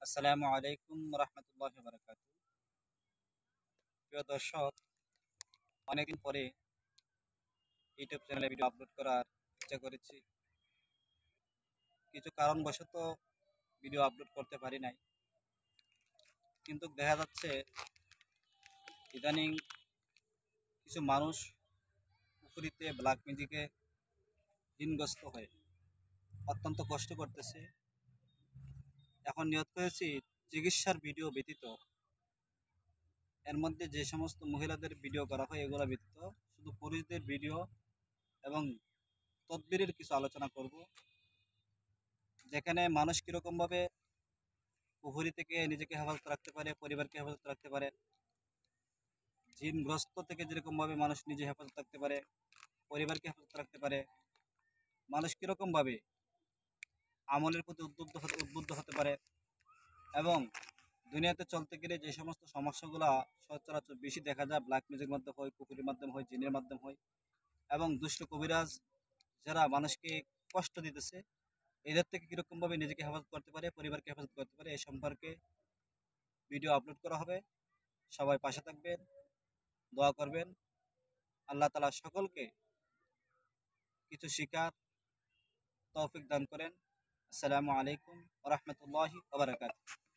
আসসালামু আলাইকুম রহমতুল্লাহ বারকাত। প্রিয় দর্শক, অনেকদিন পরে ইউটিউব চ্যানেলে ভিডিও আপলোড করার চেষ্টা করেছি। কিছু কারণবশত ভিডিও আপলোড করতে পারি নাই, কিন্তু দেখা যাচ্ছে ইদানিং কিছু মানুষ পুকুরিতে ব্ল্যাক ম্যাজিকে ঋণগ্রস্ত হয়ে অত্যন্ত কষ্ট করতেছে। এখন নিয়ত করেছি চিকিৎসার ভিডিও ব্যতীত, এর মধ্যে যে সমস্ত মহিলাদের ভিডিও করা হয় এগুলো ব্যতীত শুধু পুরুষদের ভিডিও এবং তদবিরের কিছু আলোচনা করব, যেখানে মানুষ কীরকমভাবে পুকুরি থেকে নিজেকে হেফাজত রাখতে পারে, পরিবারকে হেফাজত রাখতে পারে, জিনগ্রস্ত থেকে যেরকমভাবে মানুষ নিজে হেফাজত রাখতে পারে, পরিবারকে হেফাজত রাখতে পারে, মানুষ কীরকমভাবে আমলের প্রতি উদ্বুদ্ধ হতে পারে, এবং দুনিয়াতে চলতে গেলে যে সমস্ত সমস্যাগুলো সচরাচর বেশি দেখা যায়, ব্ল্যাক ম্যাজিকের মাধ্যমে হয়, পুকুরির মাধ্যমে হয়, জিনের মাধ্যমে হয়, এবং দুষ্ট কবিরাজ যারা মানুষকে কষ্ট দিতেছে, এদের থেকে কীরকমভাবে নিজেকে হেফাজত করতে পারে, পরিবারকে হেফাজত করতে পারে, এ সম্পর্কে ভিডিও আপলোড করা হবে। সবাই পাশে থাকবেন, দোয়া করবেন। আল্লাহ তাআলা সকলকে কিছু শিকার তৌফিক দান করেন। আসসালামু আলাইকুম ওয়া রাহমাতুল্লাহি ওয়া বারাকাতুহু।